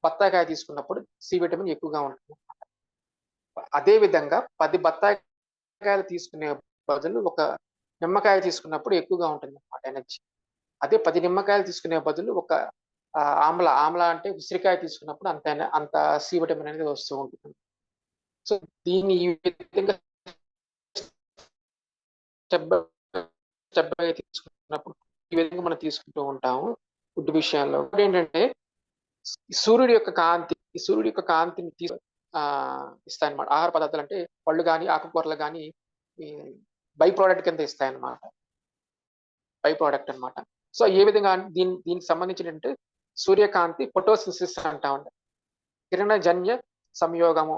బత్తాకాయ తీసుకున్నప్పుడు సి విటమిన్ ఎక్కువగా ఉంటుంది. అదే విధంగా 10 బత్తాయి కాయలు తీసుకునే బదులు ఒక నిమ్మకాయ తీసుకున్నప్పుడు ఎక్కువగా ఉంటుంది అన్నమాట ఎనర్జీ. అదే 10 నిమ్మకాయలు తీసుకునే బదులు ఒక ఆమ్లా అంటే ఉసిరికాయ తీసుకున్నప్పుడు అంత సి విటమిన్ అనేది వస్తూ ఉంటుంది. సో దీన్ని ఈ విధంగా స్టెప్ బై తీసుకున్నప్పుడు ఈ విధంగా మనం తీసుకుంటూ ఉంటాము ఫుడ్ విషయాల్లో. ఏంటంటే సూర్యుడి యొక్క కాంతిని ఇస్తాయన్నమాట. ఆహార పదార్థాలు అంటే పళ్ళు కానీ, ఆకుకూరలు కానీ బై ప్రోడక్ట్ కింద ఇస్తాయన్నమాట, బై ప్రోడక్ట్ అన్నమాట. సో ఏ విధంగా దీనికి సంబంధించినట్టు సూర్యకాంతి ఫోటోసింథసిస్ అంటామండి. కిరణజన్య సంయోగము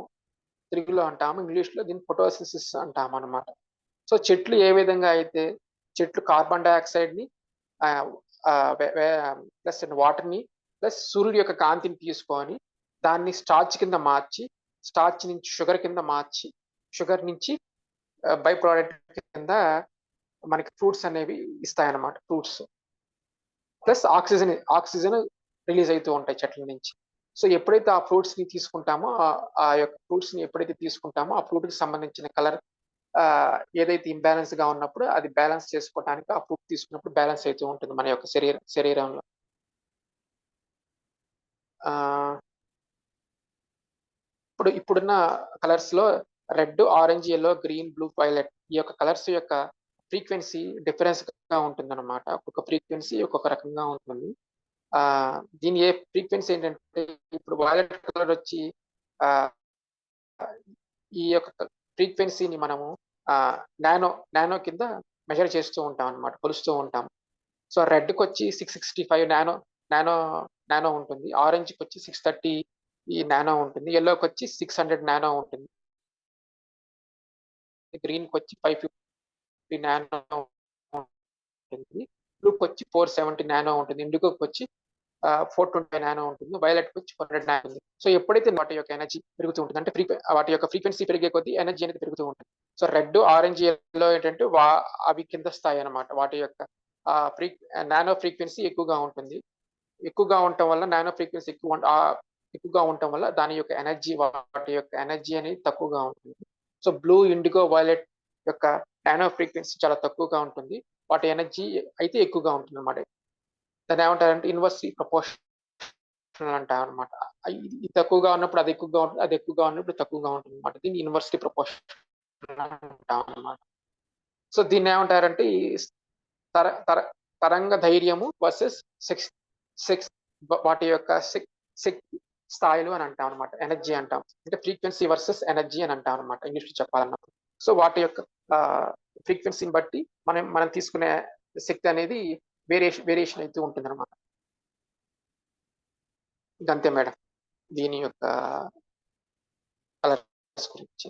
తెలుగులో అంటాము, ఇంగ్లీష్ లో దీన్ని ఫోటోసింథసిస్ అంటాము అన్నమాట. సో చెట్లు ఏ విధంగా అయితే కార్బన్ డైఆక్సైడ్ ని ప్లస్ వాటర్ ని ప్లస్ సూర్యుడి యొక్క కాంతిని తీసుకొని దాన్ని స్టార్చ్ కింద మార్చి, స్టార్చ్ నుంచి షుగర్ కింద మార్చి, షుగర్ నుంచి బై ప్రోడక్ట్ కింద మనకి ఫ్రూట్స్ అనేవి ఇస్తాయన్నమాట. ఫ్రూట్స్ ప్లస్ ఆక్సిజన్ రిలీజ్ అవుతూ ఉంటాయి చెట్ల నుంచి. సో ఎప్పుడైతే ఆ ఫ్రూట్స్ ని తీసుకుంటామో, ఆ యొక్క ఫ్రూట్స్ ని ఎప్పుడైతే తీసుకుంటామో ఆ ఫ్రూట్ కి సంబంధించిన కలర్ ఏదైతే ఇంబ్యాలెన్స్ గా ఉన్నప్పుడు అది బ్యాలెన్స్ చేసుకోవడానికి ఆ ఫ్రూట్ తీసుకున్నప్పుడు బ్యాలెన్స్ అవుతూ ఉంటుంది మన యొక్క శరీరంలో. ఇప్పుడున్న కలర్స్ లో red, orange, yellow, green, blue, violet ఈ యొక్క కలర్స్ యొక్క ఫ్రీక్వెన్సీ డిఫరెన్స్ గా ఉంటుంది అనమాట. ఒక్కొక్క ఫ్రీక్వెన్సీ ఒక్కొక్క రకంగా ఉంటుంది. దీని ఫ్రీక్వెన్సీ ఏంటంటే ఇప్పుడు వైలెట్ కలర్ వచ్చి ఈ యొక్క ఫ్రీక్వెన్సీని మనము నానో కింద మెజర్ చేస్తూ ఉంటాం అనమాట, కొలుస్తూ ఉంటాం. సో రెడ్ కి వచ్చి 665 నానో ఉంటుంది, ఆరెంజ్ కి వచ్చి 630 నానో ఉంటుంది, ఎల్లోకి వచ్చి 600 నానో ఉంటుంది, గ్రీన్ కి వచ్చి 550 నానో ఉంటుంది, బ్లూకి వచ్చి 470 నానో ఉంటుంది, ఇండిగోకి వచ్చి 420 నానో ఉంటుంది. వైలెట్ వచ్చి 400 నానో ఉంది. సో ఎప్పుడైతే వాటి యొక్క ఎనర్జీ పెరుగుతూ ఉంటుంది, అంటే వాటి యొక్క ఫ్రీక్వెన్సీ పెరిగే కొద్దీ ఎనర్జీ అనేది పెరుగుతూ ఉంటుంది. సో రెడ్, ఆరెంజ్, యెల్లో ఏంటంటే అవి కింద స్థాయి అన్నమాట. వాటి యొక్క నానో ఫ్రీక్వెన్సీ ఎక్కువగా ఉంటుంది. ఎక్కువగా ఉండటం వల్ల నానో ఫ్రీక్వెన్సీ ఎక్కువగా ఉండటం వల్ల వాటి యొక్క ఎనర్జీ అనేది తక్కువగా ఉంటుంది. సో బ్లూ, ఇండిగో, వైలెట్ యొక్క నానో ఫ్రీక్వెన్సీ చాలా తక్కువగా ఉంటుంది. వాటి ఎనర్జీ అయితే ఎక్కువగా ఉంటుంది అన్నమాట. దాన్ని ఏమంటారంటే ఇన్వర్స్లీ ప్రపోర్షనల్ అంటారు అనమాట. ఇది తక్కువగా ఉన్నప్పుడు అది ఎక్కువగా ఉంటుంది, అది ఎక్కువగా ఉన్నప్పుడు తక్కువగా ఉంటుంది అనమాట. దీన్ని ఇన్వర్స్లీ ప్రపోర్షనల్ అంటాం అనమాట. సో దీన్ని ఏమంటారంటే ఈ తర తర తరంగ ధైర్యము వర్సెస్ సెక్స్ వాటి యొక్క శక్తి స్థాయిలు అని అంటాం అనమాట. ఎనర్జీ అంటాం, అంటే ఫ్రీక్వెన్సీ వర్సెస్ ఎనర్జీ అని అంటాం అనమాట ఇంగ్లీష్ లో చెప్పాలన్నప్పుడు. సో వాటి యొక్క ఫ్రీక్వెన్సీని బట్టి మనం తీసుకునే శక్తి అనేది వేరియేషన్ అయితే ఉంటుంది అనమాట. ఇదంతే మేడం దీని యొక్క కలర్స్ గురించి.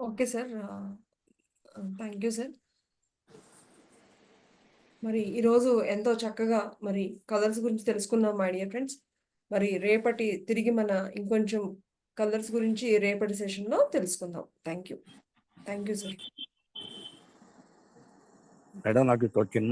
Okay sir. Thank you sir. మరి ఈరోజు ఎంతో చక్కగా మరి కలర్స్ గురించి తెలుసుకున్నాం మై డియర్ ఫ్రెండ్స్. మరి తిరిగి మన ఇంకొంచెం కలర్స్ గురించి రేపటి సెషన్లో తెలుసుకుందాం. Thank you sir. మేడం నాకు చిన్న